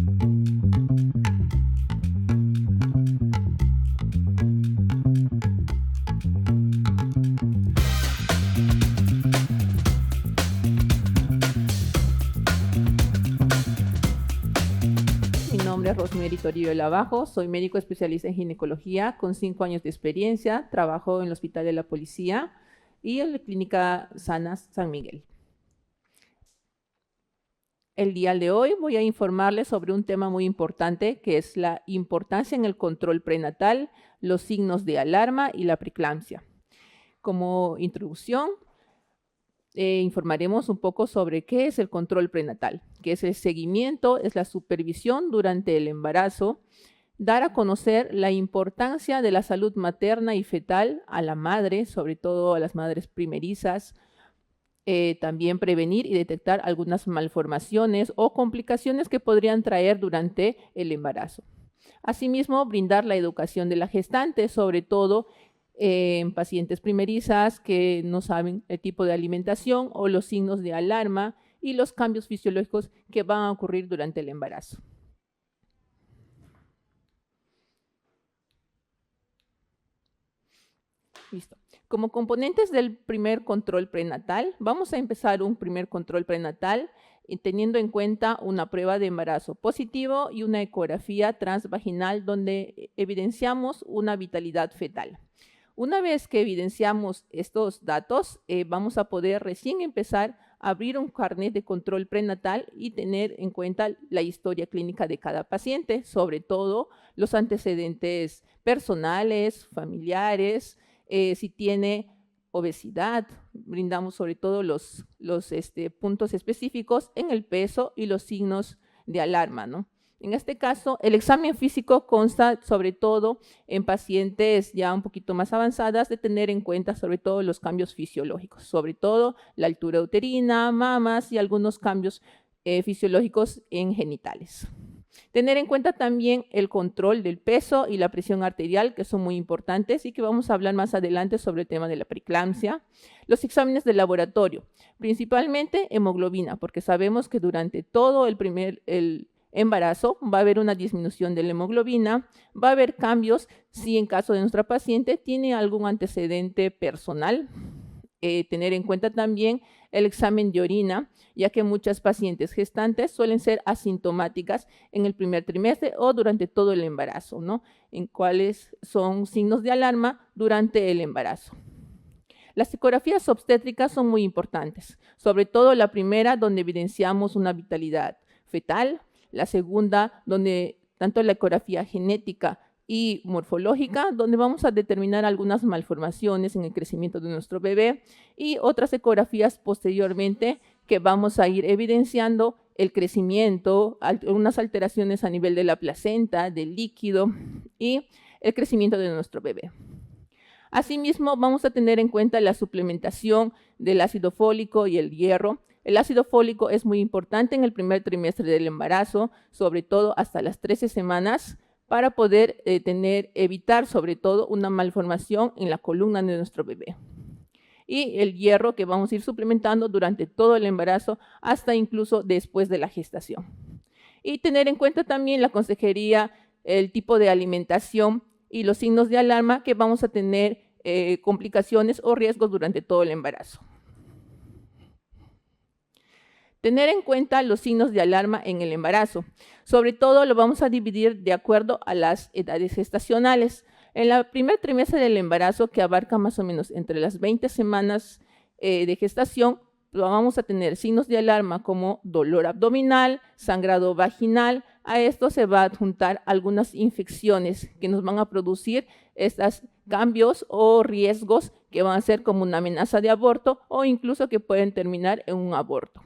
Mi nombre es Rosemary Toribio Lavajo, soy médico especialista en ginecología con 5 años de experiencia, trabajo en el Hospital de la Policía y en la Clínica Sanas San Miguel. El día de hoy voy a informarles sobre un tema muy importante que es la importancia en el control prenatal, los signos de alarma y la preeclampsia. Como introducción, informaremos un poco sobre qué es el control prenatal, que es el seguimiento, es la supervisión durante el embarazo, dar a conocer la importancia de la salud materna y fetal a la madre, sobre todo a las madres primerizas, también prevenir y detectar algunas malformaciones o complicaciones que podrían traer durante el embarazo. Asimismo, brindar la educación de la gestante, sobre todo en pacientes primerizas que no saben el tipo de alimentación o los signos de alarma y los cambios fisiológicos que van a ocurrir durante el embarazo. Listo. Como componentes del primer control prenatal, vamos a empezar un primer control prenatal teniendo en cuenta una prueba de embarazo positivo y una ecografía transvaginal donde evidenciamos una vitalidad fetal. Una vez que evidenciamos estos datos, vamos a poder recién empezar a abrir un carnet de control prenatal y tener en cuenta la historia clínica de cada paciente, sobre todo los antecedentes personales, familiares, si tiene obesidad, brindamos sobre todo los puntos específicos en el peso y los signos de alarma, ¿no? En este caso, el examen físico consta sobre todo en pacientes ya un poquito más avanzadas de tener en cuenta sobre todo los cambios fisiológicos, sobre todo la altura uterina, mamas y algunos cambios fisiológicos en genitales. Tener en cuenta también el control del peso y la presión arterial, que son muy importantes y que vamos a hablar más adelante sobre el tema de la preeclampsia. Los exámenes de laboratorio, principalmente hemoglobina, porque sabemos que durante todo el embarazo va a haber una disminución de la hemoglobina, va a haber cambios si en caso de nuestra paciente tiene algún antecedente personal. Tener en cuenta también el examen de orina, ya que muchas pacientes gestantes suelen ser asintomáticas en el primer trimestre o durante todo el embarazo, ¿no? En cuáles son signos de alarma durante el embarazo. Las ecografías obstétricas son muy importantes, sobre todo la primera donde evidenciamos una vitalidad fetal, la segunda donde tanto la ecografía genética y morfológica, donde vamos a determinar algunas malformaciones en el crecimiento de nuestro bebé y otras ecografías posteriormente que vamos a ir evidenciando el crecimiento, algunas alteraciones a nivel de la placenta, del líquido y el crecimiento de nuestro bebé. Asimismo, vamos a tener en cuenta la suplementación del ácido fólico y el hierro. El ácido fólico es muy importante en el primer trimestre del embarazo, sobre todo hasta las 13 semanas, para poder evitar sobre todo una malformación en la columna de nuestro bebé. Y el hierro que vamos a ir suplementando durante todo el embarazo hasta incluso después de la gestación. Y tener en cuenta también la consejería, el tipo de alimentación y los signos de alarma que vamos a tener complicaciones o riesgos durante todo el embarazo. Tener en cuenta los signos de alarma en el embarazo. Sobre todo lo vamos a dividir de acuerdo a las edades gestacionales. En el primer trimestre del embarazo, que abarca más o menos entre las 20 semanas de gestación, vamos a tener signos de alarma como dolor abdominal, sangrado vaginal. A esto se va a adjuntar algunas infecciones que nos van a producir estos cambios o riesgos que van a ser como una amenaza de aborto o incluso que pueden terminar en un aborto.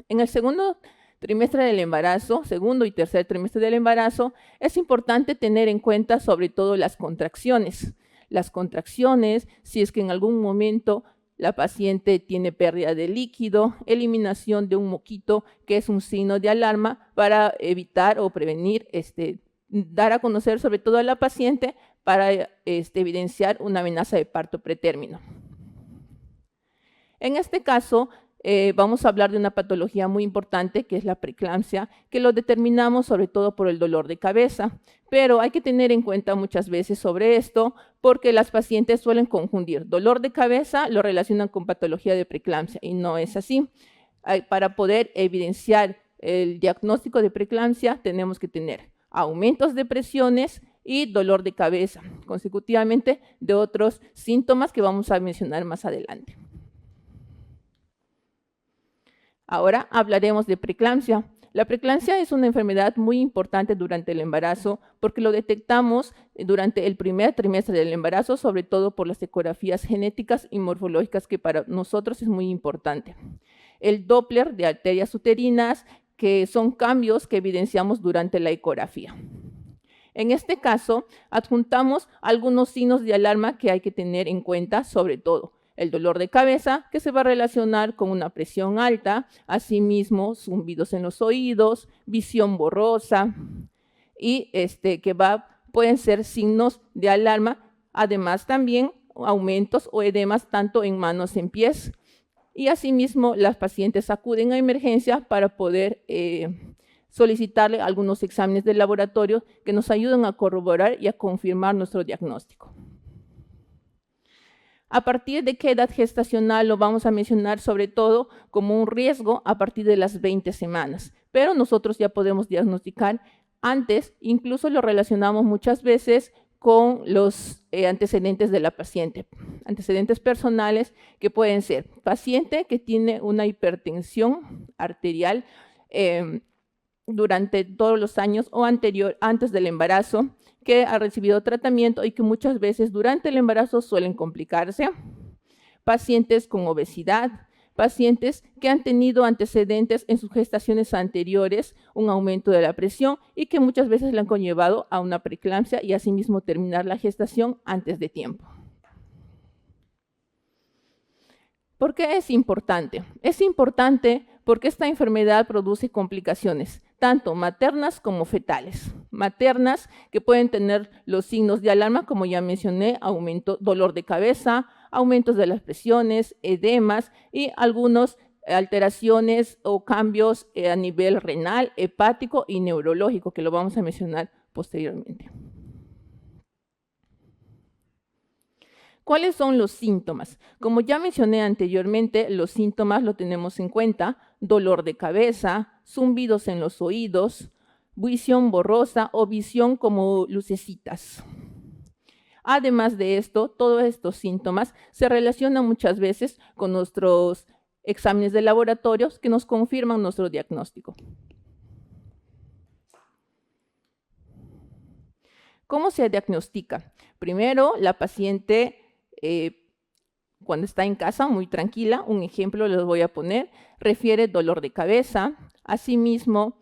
En el segundo trimestre del embarazo, segundo y tercer trimestre del embarazo, es importante tener en cuenta sobre todo las contracciones. Las contracciones, si es que en algún momento la paciente tiene pérdida de líquido, eliminación de un moquito, que es un signo de alarma para evitar o prevenir, dar a conocer sobre todo a la paciente para evidenciar una amenaza de parto pretérmino. En este caso, vamos a hablar de una patología muy importante que es la preeclampsia, que lo determinamos sobre todo por el dolor de cabeza. Pero hay que tener en cuenta muchas veces sobre esto porque las pacientes suelen confundir dolor de cabeza, lo relacionan con patología de preeclampsia y no es así. Para poder evidenciar el diagnóstico de preeclampsia tenemos que tener aumentos de presiones y dolor de cabeza, consecutivamente de otros síntomas que vamos a mencionar más adelante. Ahora hablaremos de preeclampsia. La preeclampsia es una enfermedad muy importante durante el embarazo porque lo detectamos durante el primer trimestre del embarazo, sobre todo por las ecografías genéticas y morfológicas que para nosotros es muy importante. El Doppler de arterias uterinas, que son cambios que evidenciamos durante la ecografía. En este caso, adjuntamos algunos signos de alarma que hay que tener en cuenta, sobre todo el dolor de cabeza, que se va a relacionar con una presión alta, asimismo zumbidos en los oídos, visión borrosa y pueden ser signos de alarma, además también aumentos o edemas tanto en manos en pies. Y asimismo las pacientes acuden a emergencia para poder solicitarle algunos exámenes de laboratorio que nos ayudan a corroborar y a confirmar nuestro diagnóstico. ¿A partir de qué edad gestacional lo vamos a mencionar? Sobre todo como un riesgo a partir de las 20 semanas, pero nosotros ya podemos diagnosticar antes, incluso lo relacionamos muchas veces con los antecedentes de la paciente, antecedentes personales que pueden ser paciente que tiene una hipertensión arterial durante todos los años o antes del embarazo, que ha recibido tratamiento y que muchas veces durante el embarazo suelen complicarse, pacientes con obesidad, pacientes que han tenido antecedentes en sus gestaciones anteriores, un aumento de la presión y que muchas veces le han conllevado a una preeclampsia y asimismo terminar la gestación antes de tiempo. ¿Por qué es importante? Es importante porque esta enfermedad produce complicaciones, tanto maternas como fetales. Maternas que pueden tener los signos de alarma, como ya mencioné, dolor de cabeza, aumentos de las presiones, edemas y algunas alteraciones o cambios a nivel renal, hepático y neurológico, que lo vamos a mencionar posteriormente. ¿Cuáles son los síntomas? Como ya mencioné anteriormente, los síntomas lo tenemos en cuenta: dolor de cabeza, zumbidos en los oídos, visión borrosa o visión como lucecitas. Además de esto, todos estos síntomas se relacionan muchas veces con nuestros exámenes de laboratorios que nos confirman nuestro diagnóstico. ¿Cómo se diagnostica? Primero, la paciente cuando está en casa, muy tranquila, un ejemplo les voy a poner, refiere dolor de cabeza. Asimismo,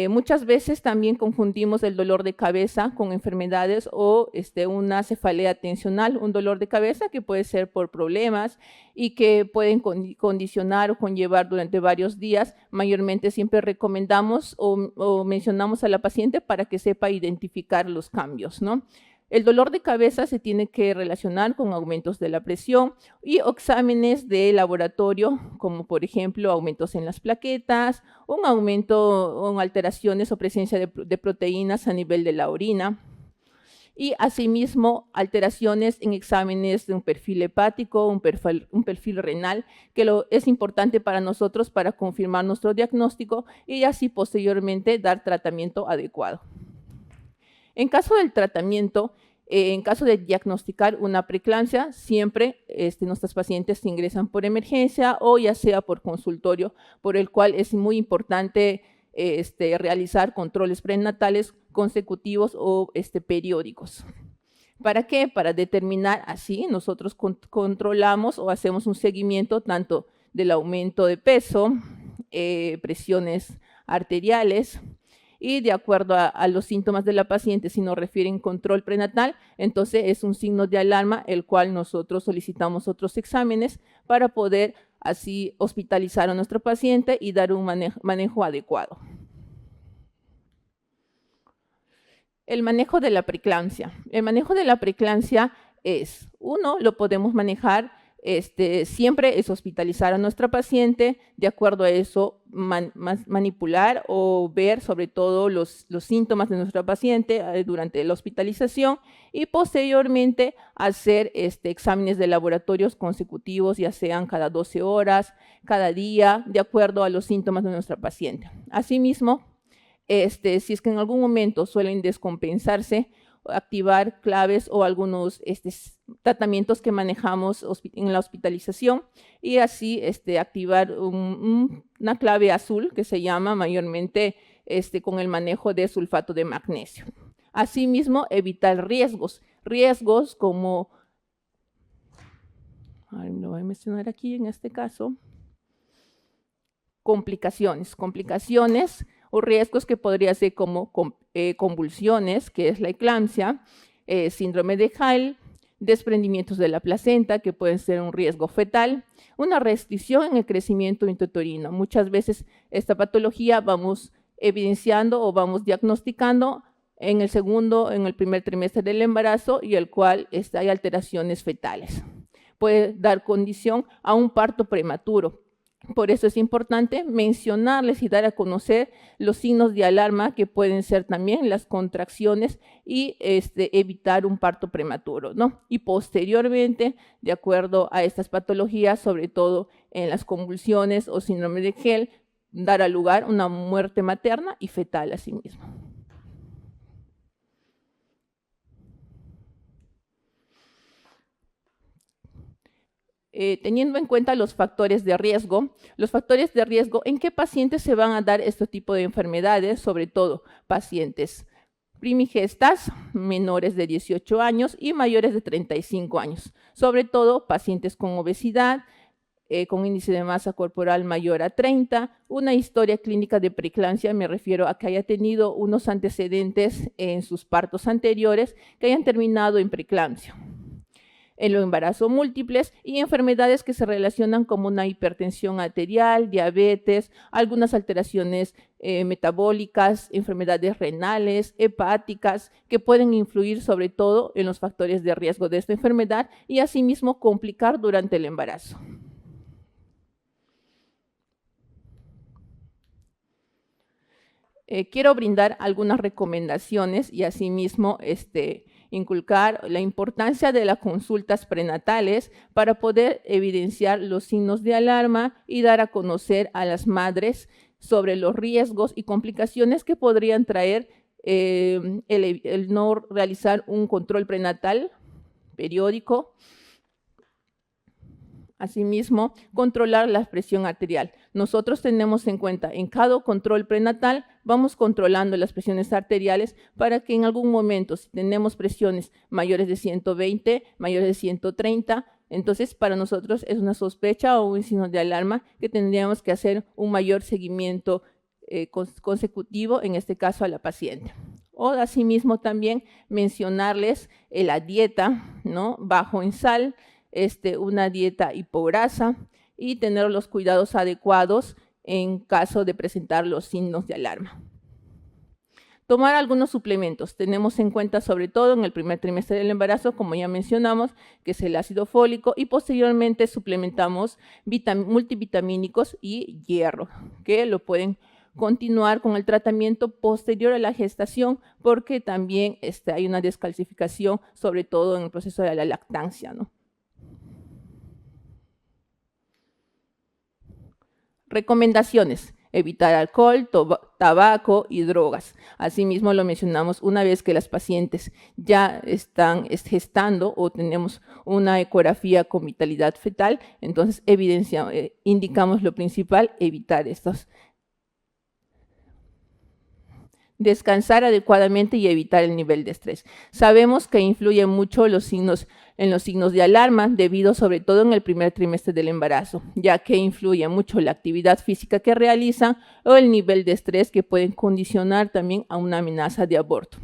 muchas veces también confundimos el dolor de cabeza con enfermedades o una cefalea tensional, un dolor de cabeza que puede ser por problemas y que pueden condicionar o conllevar durante varios días. Mayormente siempre recomendamos o mencionamos a la paciente para que sepa identificar los cambios, ¿no? El dolor de cabeza se tiene que relacionar con aumentos de la presión y exámenes de laboratorio, como por ejemplo aumentos en las plaquetas, un aumento o alteraciones o presencia de proteínas a nivel de la orina. Y asimismo alteraciones en exámenes de un perfil hepático, un perfil renal, que es importante para nosotros para confirmar nuestro diagnóstico y así posteriormente dar tratamiento adecuado. En caso del tratamiento, en caso de diagnosticar una preeclampsia, siempre nuestras pacientes se ingresan por emergencia o ya sea por consultorio, por el cual es muy importante realizar controles prenatales consecutivos o periódicos. ¿Para qué? Para determinar así, nosotros controlamos o hacemos un seguimiento tanto del aumento de peso, presiones arteriales, y de acuerdo a los síntomas de la paciente, si nos refieren control prenatal, entonces es un signo de alarma, el cual nosotros solicitamos otros exámenes para poder así hospitalizar a nuestro paciente y dar un manejo adecuado. El manejo de la preeclampsia. El manejo de la preeclampsia es, uno, lo podemos manejar siempre es hospitalizar a nuestra paciente, de acuerdo a eso manipular o ver sobre todo los síntomas de nuestra paciente durante la hospitalización y posteriormente hacer exámenes de laboratorios consecutivos, ya sean cada 12 horas, cada día, de acuerdo a los síntomas de nuestra paciente. Asimismo, si es que en algún momento suelen descompensarse, activar claves o algunos tratamientos que manejamos en la hospitalización y así activar una clave azul que se llama mayormente con el manejo de sulfato de magnesio. Asimismo, evitar riesgos como, lo voy a mencionar aquí en este caso, complicaciones o riesgos que podría ser como convulsiones, que es la eclampsia, síndrome de Hall, desprendimientos de la placenta, que pueden ser un riesgo fetal, una restricción en el crecimiento intrauterino. Muchas veces esta patología vamos evidenciando o vamos diagnosticando en el primer trimestre del embarazo y el cual hay alteraciones fetales. Puede dar condición a un parto prematuro. Por eso es importante mencionarles y dar a conocer los signos de alarma que pueden ser también las contracciones y evitar un parto prematuro, ¿no? Y posteriormente, de acuerdo a estas patologías, sobre todo en las convulsiones o síndrome de Hall, dará lugar a una muerte materna y fetal asimismo. Teniendo en cuenta los factores de riesgo, ¿en qué pacientes se van a dar este tipo de enfermedades? Sobre todo pacientes primigestas, menores de 18 años y mayores de 35 años. Sobre todo pacientes con obesidad, con índice de masa corporal mayor a 30, una historia clínica de preeclampsia, me refiero a que haya tenido unos antecedentes en sus partos anteriores que hayan terminado en preeclampsia. En los embarazos múltiples y enfermedades que se relacionan como una hipertensión arterial, diabetes, algunas alteraciones metabólicas, enfermedades renales, hepáticas, que pueden influir sobre todo en los factores de riesgo de esta enfermedad y asimismo complicar durante el embarazo. Quiero brindar algunas recomendaciones y asimismo inculcar la importancia de las consultas prenatales para poder evidenciar los signos de alarma y dar a conocer a las madres sobre los riesgos y complicaciones que podrían traer el no realizar un control prenatal periódico. Asimismo, controlar la presión arterial. Nosotros tenemos en cuenta, en cada control prenatal, vamos controlando las presiones arteriales para que en algún momento, si tenemos presiones mayores de 120, mayores de 130, entonces para nosotros es una sospecha o un signo de alarma que tendríamos que hacer un mayor seguimiento consecutivo, en este caso a la paciente. O asimismo también mencionarles la dieta, ¿no? Bajo en sal, una dieta hipograsa y tener los cuidados adecuados en caso de presentar los signos de alarma. Tomar algunos suplementos. Tenemos en cuenta sobre todo en el primer trimestre del embarazo, como ya mencionamos, que es el ácido fólico y posteriormente suplementamos multivitamínicos y hierro, que lo pueden continuar con el tratamiento posterior a la gestación porque también hay una descalcificación, sobre todo en el proceso de la lactancia, ¿no? Recomendaciones: evitar alcohol, tabaco y drogas. Asimismo, lo mencionamos, una vez que las pacientes ya están gestando o tenemos una ecografía con vitalidad fetal, entonces indicamos lo principal, evitar estos. Descansar adecuadamente y evitar el nivel de estrés. Sabemos que influyen mucho en los signos de alarma, debido sobre todo en el primer trimestre del embarazo, ya que influye mucho la actividad física que realizan o el nivel de estrés que pueden condicionar también a una amenaza de aborto.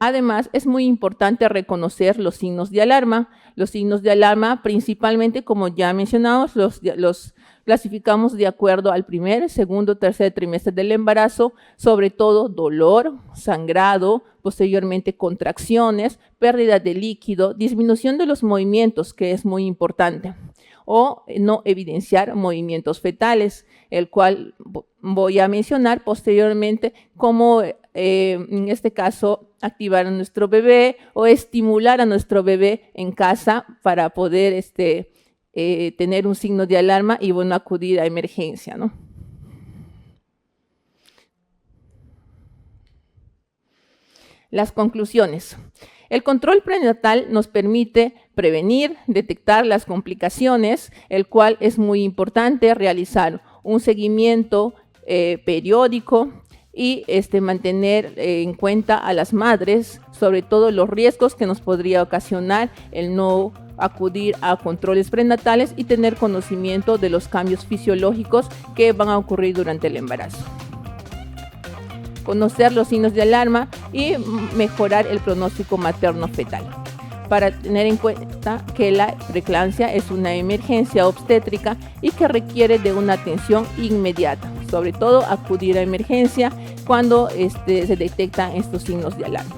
Además, es muy importante reconocer los signos de alarma. Los signos de alarma, principalmente, como ya mencionamos, Clasificamos de acuerdo al primer, segundo, tercer trimestre del embarazo, sobre todo dolor, sangrado, posteriormente contracciones, pérdida de líquido, disminución de los movimientos, que es muy importante, o no evidenciar movimientos fetales, el cual voy a mencionar posteriormente cómo en este caso activar a nuestro bebé o estimular a nuestro bebé en casa para poder tener un signo de alarma y bueno, acudir a emergencia, ¿no? Las conclusiones. El control prenatal nos permite prevenir, detectar las complicaciones, el cual es muy importante realizar un seguimiento periódico y mantener en cuenta a las madres, sobre todo los riesgos que nos podría ocasionar el no acudir a controles prenatales y tener conocimiento de los cambios fisiológicos que van a ocurrir durante el embarazo. Conocer los signos de alarma y mejorar el pronóstico materno-fetal. Para tener en cuenta que la preeclampsia es una emergencia obstétrica y que requiere de una atención inmediata, sobre todo acudir a emergencia cuando se detectan estos signos de alarma.